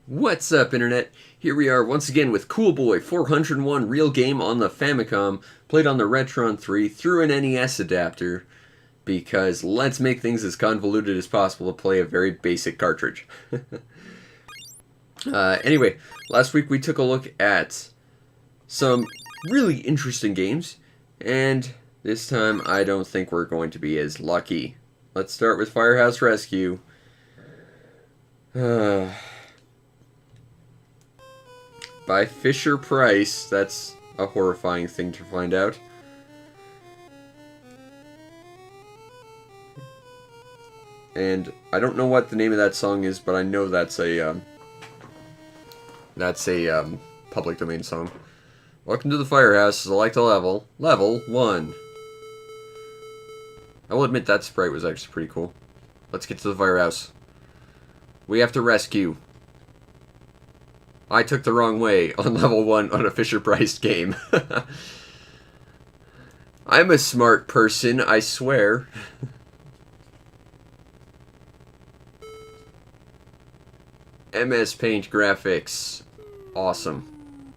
What's up, Internet? Here we are once again with CoolBoy 401 real game on the Famicom, played on the Retron 3 through an NES adapter, because let's make things as convoluted as possible to play a very basic cartridge. Anyway, last week we took a look at some really interesting games, and this time I don't think we're going to be as lucky. Let's start with Firehouse Rescue. By Fisher Price. That's a horrifying thing to find out. And I don't know what the name of that song is, but I know that's a public domain song. Welcome to the Firehouse. Select a level. Level 1. I will admit that sprite was actually pretty cool. Let's get to the firehouse. We have to rescue. I took the wrong way on level 1 on a Fisher-Price game. I'm a smart person, I swear. MS Paint graphics. Awesome.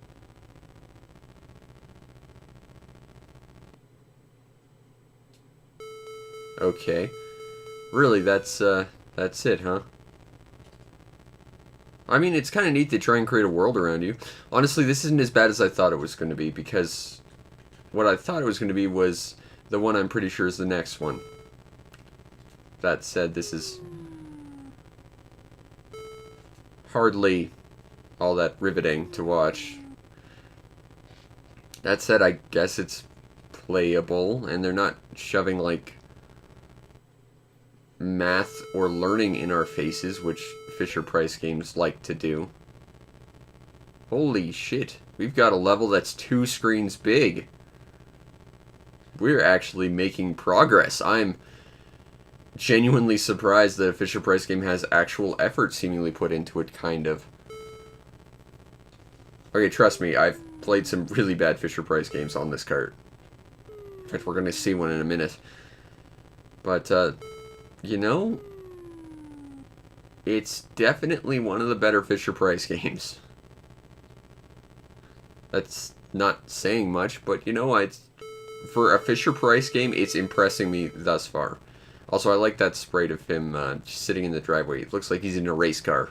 Okay. Really, that's it, huh? I mean, it's kind of neat to try and create a world around you. Honestly, this isn't as bad as I thought it was going to be, because what I thought it was going to be was the one I'm pretty sure is the next one. That said, this is hardly all that riveting to watch. That said, I guess it's playable, and they're not shoving, like, math or learning in our faces, which Fisher-Price games like to do. Holy shit. We've got a level that's 2 screens big. We're actually making progress. I'm genuinely surprised that a Fisher-Price game has actual effort seemingly put into it, kind of. Okay, trust me, I've played some really bad Fisher-Price games on this cart. In fact, we're gonna see one in a minute. But, you know, it's definitely one of the better Fisher-Price games. That's not saying much, but you know, for a Fisher-Price game, it's impressing me thus far. Also, I like that sprite of him just sitting in the driveway. It looks like he's in a race car,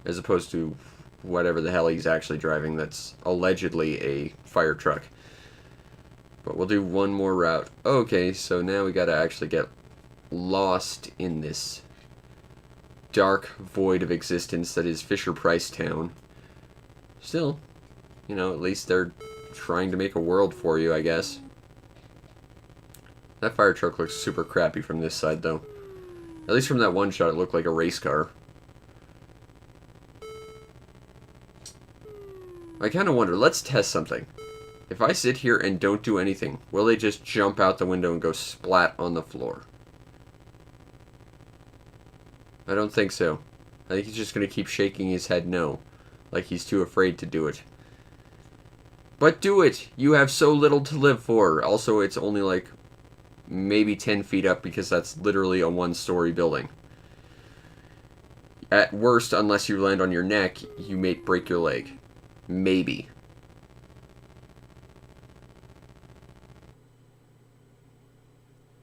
as opposed to whatever the hell he's actually driving that's allegedly a fire truck. But we'll do one more route. Okay, so now we gotta actually get lost in this dark void of existence that is Fisher-Price Town. Still, you know, at least they're trying to make a world for you, I guess. That fire truck looks super crappy from this side, though. At least from that one shot, it looked like a race car. I kind of wonder, let's test something. If I sit here and don't do anything, will they just jump out the window and go splat on the floor? I don't think so. I think he's just going to keep shaking his head no, like he's too afraid to do it. But do it! You have so little to live for. Also, it's only like maybe 10 feet up, because that's literally a one-story building. At worst, unless you land on your neck, you may break your leg. Maybe.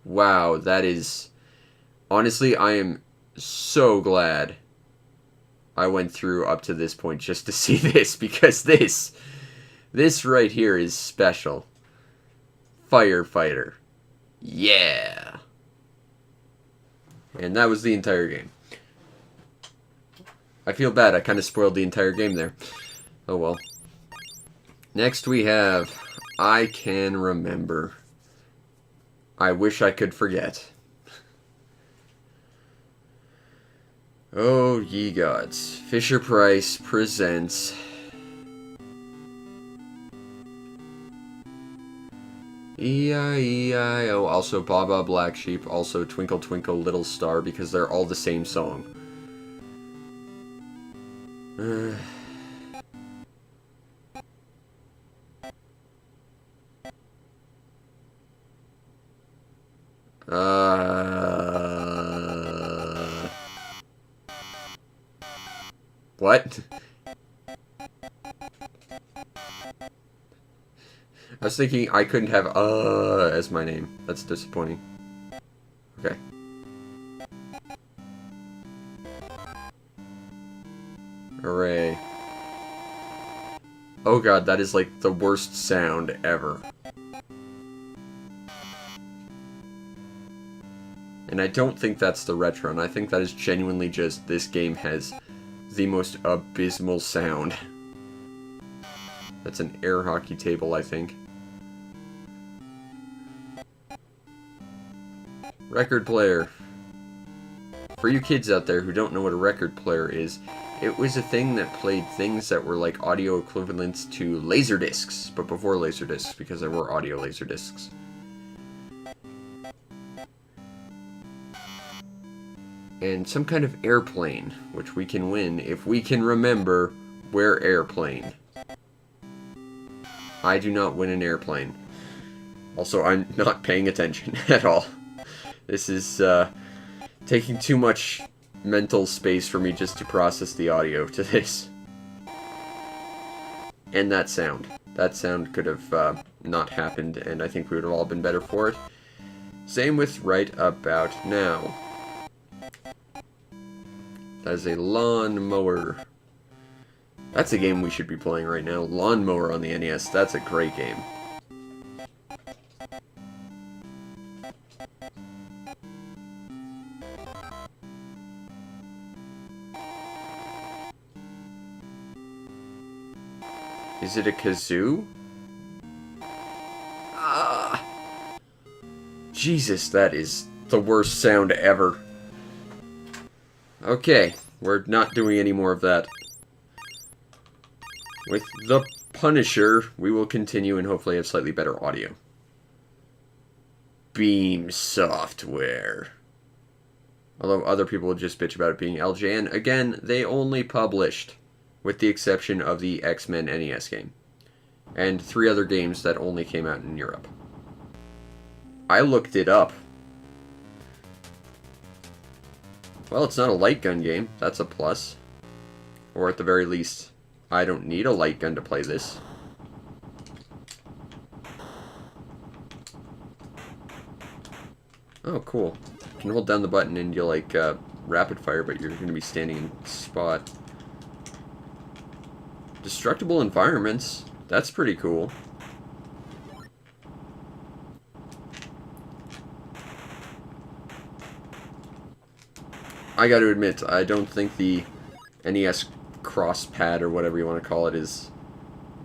Wow, that is... Honestly, I am so glad I went through up to this point just to see this, because this right here is special. Firefighter. Yeah. And that was the entire game. I feel bad, I kind of spoiled the entire game there. Oh well. Next we have I Can Remember. I wish I could forget. Oh, ye gods. Fisher-Price presents E-I-E-I-O. Also Baba Black Sheep. Also Twinkle Twinkle Little Star, because they're all the same song. What? I was thinking I couldn't have as my name. That's disappointing. Okay. Hooray. Oh god, that is like the worst sound ever. And I don't think that's the Retron. I think that is genuinely just this game has the most abysmal sound. That's an air hockey table, I think. Record player. For you kids out there who don't know what a record player is, it was a thing that played things that were like audio equivalents to Laserdiscs, but before Laserdiscs, because there were audio Laserdiscs. And some kind of airplane, which we can win if we can remember where airplane. I do not win an airplane. Also, I'm not paying attention at all. This is taking too much mental space for me just to process the audio to this. And that sound. That sound could have not happened, and I think we would have all been better for it. Same with right about now. That is a lawnmower. That's a game we should be playing right now. Lawnmower on the NES. That's a great game. Is it a kazoo? Ah! Jesus, that is the worst sound ever. Okay, we're not doing any more of that. With the Punisher, we will continue and hopefully have slightly better audio. Beam software. Although other people would just bitch about it being LJN. Again, they only published, with the exception of the X-Men NES game. And 3 other games that only came out in Europe. I looked it up. Well, it's not a light gun game. That's a plus. Or at the very least, I don't need a light gun to play this. Oh, cool. You can hold down the button and you'll, like, rapid fire, but you're going to be standing in spot. Destructible environments. That's pretty cool. I gotta admit, I don't think the NES Crosspad, or whatever you want to call it, is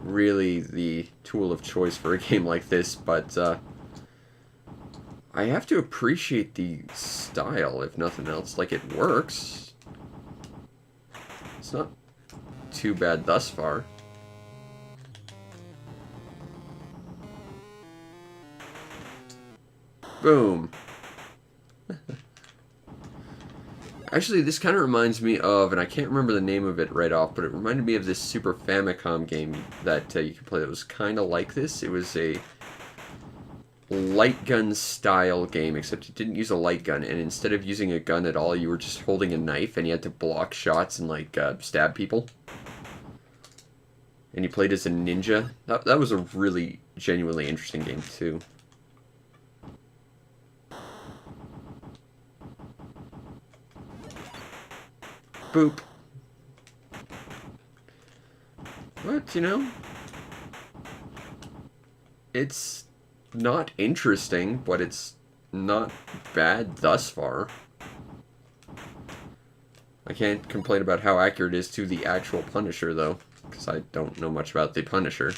really the tool of choice for a game like this, but I have to appreciate the style, if nothing else. Like, it works. It's not too bad thus far. Boom. Actually, this kind of reminds me of, and I can't remember the name of it right off, but it reminded me of this Super Famicom game that you could play that was kind of like this. It was a light gun style game, except you didn't use a light gun, and instead of using a gun at all, you were just holding a knife, and you had to block shots and, like, stab people. And you played as a ninja. That was a really genuinely interesting game, too. Boop. But, you know, it's not interesting, but it's not bad thus far. I can't complain about how accurate it is to the actual Punisher, though, because I don't know much about the Punisher.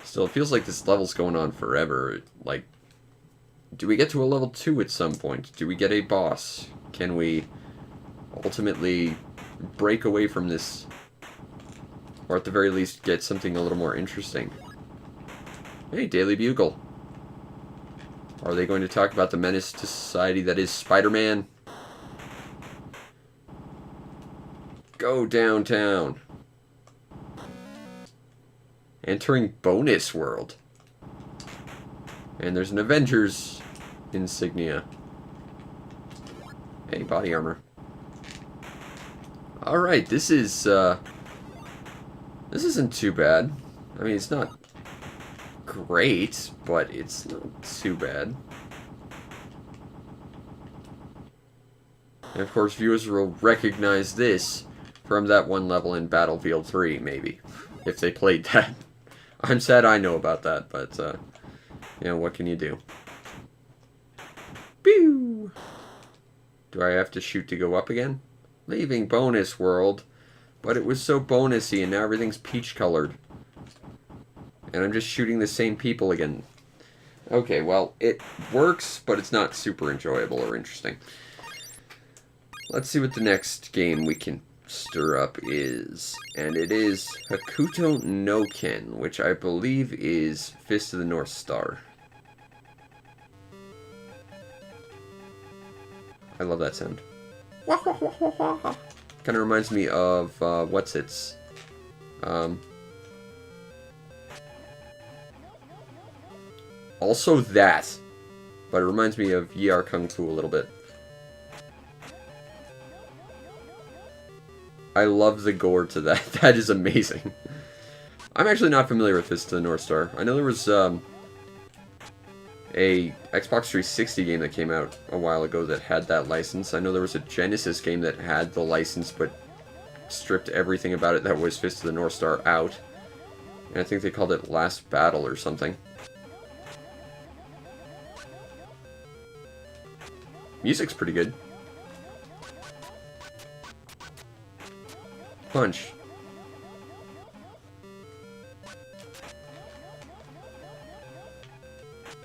Still, it feels like this level's going on forever. Like, do we get to a level 2 at some point? Do we get a boss? Can we ultimately break away from this? Or at the very least, get something a little more interesting? Hey, Daily Bugle. Are they going to talk about the menace to society that is Spider-Man? Go downtown. Entering bonus world. And there's an Avengers insignia. Hey, body armor. Alright, this isn't too bad. I mean, it's not great, but it's not too bad. And of course, viewers will recognize this from that one level in Battlefield 3, maybe, if they played that. I'm sad I know about that, but, you know, what can you do? Pew! Do I have to shoot to go up again? Leaving bonus world. But it was so bonusy, and now everything's peach-colored. And I'm just shooting the same people again. Okay, well, it works, but it's not super enjoyable or interesting. Let's see what the next game we can stir up is. And it is Hakuto no Ken, which I believe is Fist of the North Star. I love that sound. Kind of reminds me of, what's its? Also that. But it reminds me of Yi Are Kung Fu a little bit. I love the gore to that. That is amazing. I'm actually not familiar with Fist of the North Star. I know there was, a Xbox 360 game that came out a while ago that had that license. I know there was a Genesis game that had the license but stripped everything about it that was Fist of the North Star out. And I think they called it Last Battle or something. Music's pretty good. Punch.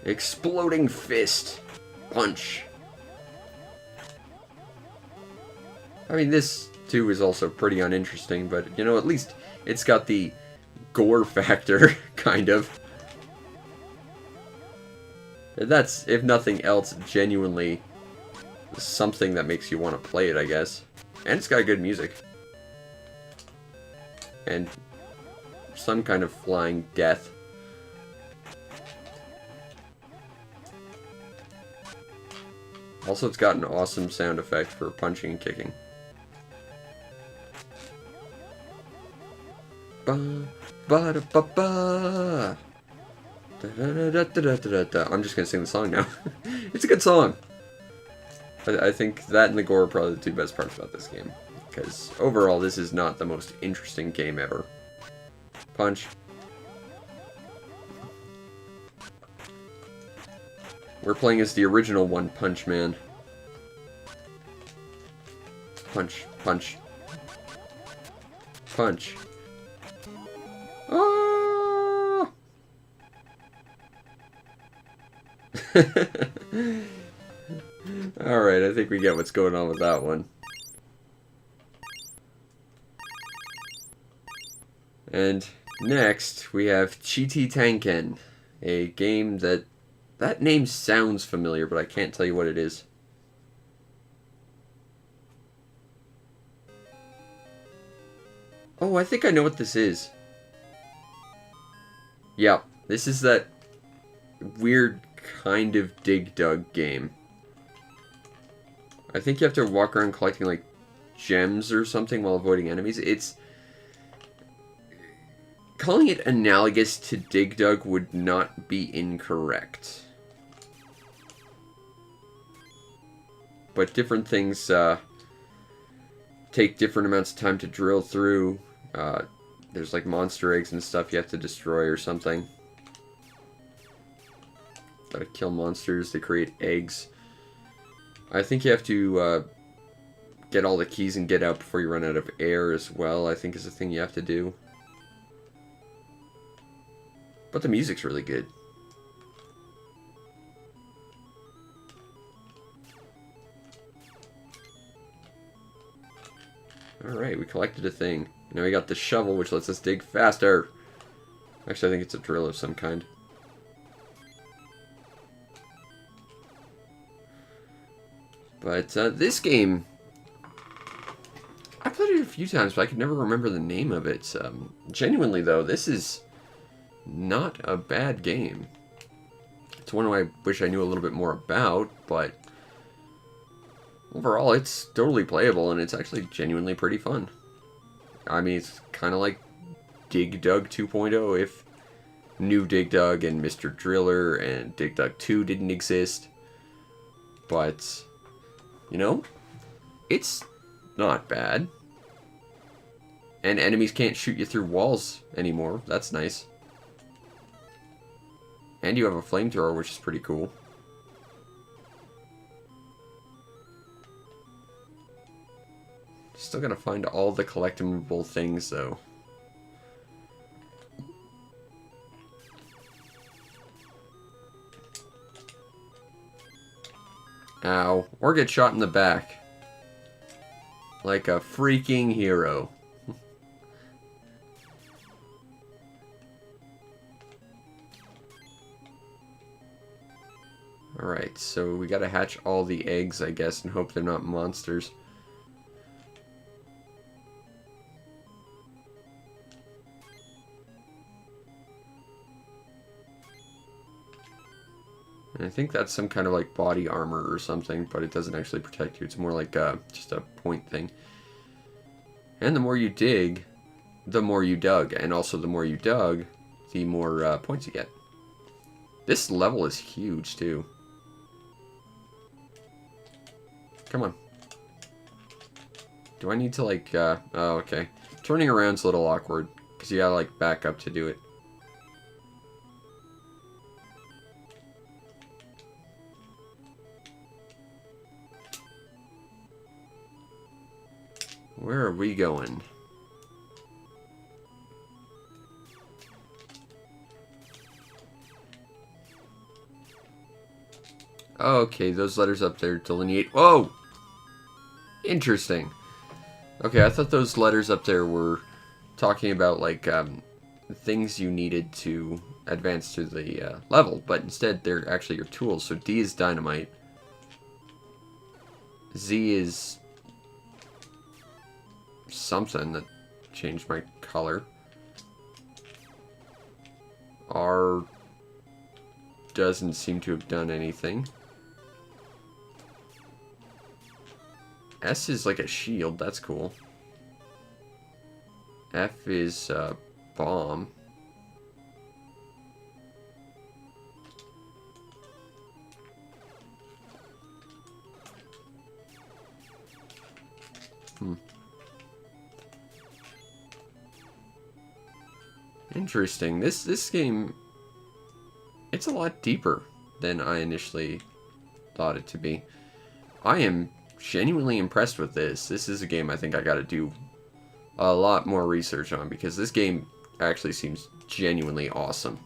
Exploding fist. Punch. I mean, this, too, is also pretty uninteresting, but, you know, at least it's got the gore factor, kind of. That's, if nothing else, genuinely something that makes you want to play it, I guess. And it's got good music. And some kind of flying death. Also, it's got an awesome sound effect for punching and kicking. Ba ba da ba ba. Da da da da da da da. I'm just gonna sing the song now. It's a good song. I think that and the gore are probably the two best parts about this game. Because overall, this is not the most interesting game ever. Punch. We're playing as the original One Punch Man. Punch, punch. Punch. Ah! Alright, I think we get what's going on with that one. And next, we have Chiti Tanken, a game that name sounds familiar, but I can't tell you what it is. Oh, I think I know what this is. Yeah, this is that weird kind of Dig Dug game. I think you have to walk around collecting, like, gems or something while avoiding enemies. It's... Calling it analogous to Dig Dug would not be incorrect. But different things take different amounts of time to drill through. There's like monster eggs and stuff you have to destroy or something. Gotta kill monsters to create eggs. I think you have to get all the keys and get out before you run out of air as well, I think is the thing you have to do. But the music's really good. Alright, we collected a thing. Now we got the shovel, which lets us dig faster. Actually, I think it's a drill of some kind. But this game, I played it a few times, but I could never remember the name of it. Genuinely, though, this is not a bad game. It's one I wish I knew a little bit more about, but Overall, it's totally playable, and it's actually genuinely pretty fun. I mean, it's kind of like Dig Dug 2.0 if New Dig Dug and Mr. Driller and Dig Dug 2 didn't exist. But, you know, it's not bad. And enemies can't shoot you through walls anymore. That's nice. And you have a flamethrower, which is pretty cool. Still gotta find all the collectible things, though. Ow. Or get shot in the back. Like a freaking hero. Alright, so we gotta hatch all the eggs, I guess, and hope they're not monsters. And I think that's some kind of like body armor or something, but it doesn't actually protect you. It's more like just a point thing. And the more you dig, the more you dug. And also the more you dug, the more points you get. This level is huge too. Come on. Do I need to like, oh, okay. Turning around's a little awkward, because you gotta like back up to do it. Where are we going? Okay, those letters up there delineate. Whoa! Interesting. Okay, I thought those letters up there were talking about, like, things you needed to advance to the level, but instead they're actually your tools. So D is dynamite. Z is something that changed my color. R doesn't seem to have done anything. S is like a shield, that's cool. F is bomb. Interesting. This game, it's a lot deeper than I initially thought it to be. I am genuinely impressed with this. This is a game I think I gotta do a lot more research on, because this game actually seems genuinely awesome.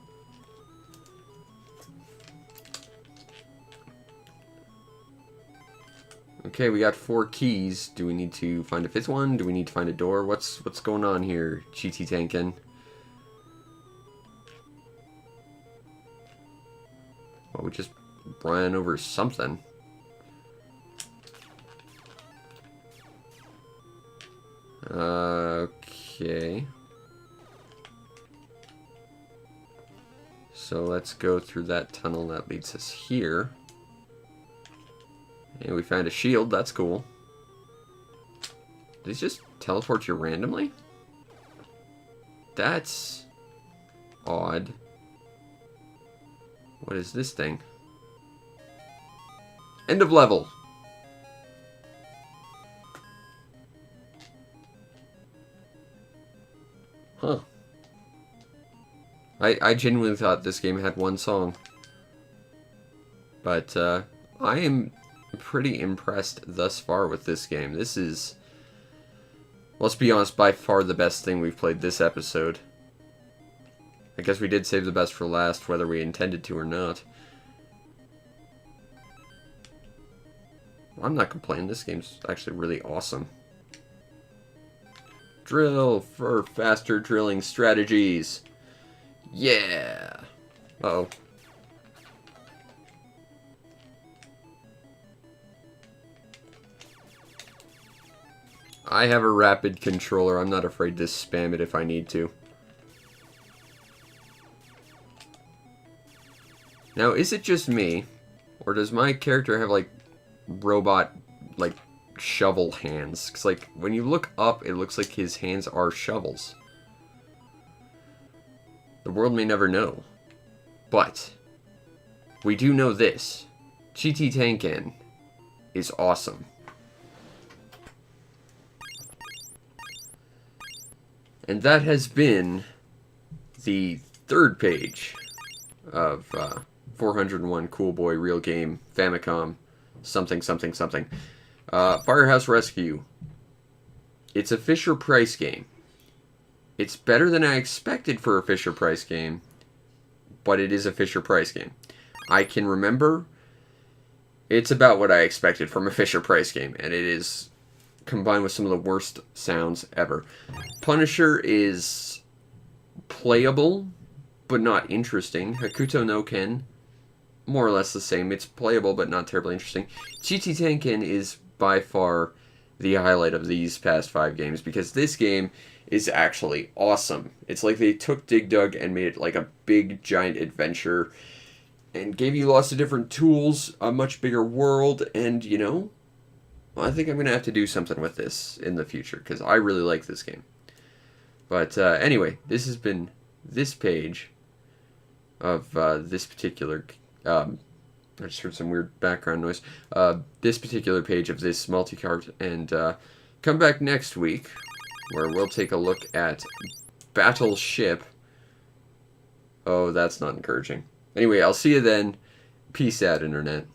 Okay, we got 4 keys. Do we need to find a 5th one? Do we need to find a door? What's going on here, GT Tankin? Well, we just ran over something. Okay. So let's go through that tunnel that leads us here. And we found a shield, that's cool. Did these just teleport you randomly? That's odd. What is this thing? End of level. Huh. I genuinely thought this game had one song. But I am pretty impressed thus far with this game. This is, let's be honest, by far the best thing we've played this episode. I guess we did save the best for last, whether we intended to or not. I'm not complaining. This game's actually really awesome. Drill for faster drilling strategies. Yeah. Uh-oh. I have a rapid controller. I'm not afraid to spam it if I need to. Now, is it just me? Or does my character have, like, robot like, shovel hands. Because, like, when you look up, it looks like his hands are shovels. The world may never know. But we do know this. GT Tenken is awesome. And that has been the third page of 401 CoolBoy Real Game Famicom something something something. Firehouse Rescue. It's a Fisher-Price game. It's better than I expected for a Fisher-Price game, but it is a Fisher-Price game. I can remember it's about what I expected from a Fisher-Price game, and it is combined with some of the worst sounds ever. Punisher is playable, but not interesting. Hakuto no Ken, more or less the same. It's playable, but not terribly interesting. GT Tenken is by far the highlight of these past 5 games, because this game is actually awesome. It's like they took Dig Dug and made it like a big, giant adventure, and gave you lots of different tools, a much bigger world, and, you know, I think I'm going to have to do something with this in the future, because I really like this game. But anyway, this has been this page of this particular... I just heard some weird background noise. This particular page of this multi-cart, and come back next week, where we'll take a look at Battleship. Oh, that's not encouraging. Anyway, I'll see you then. Peace out, Internet.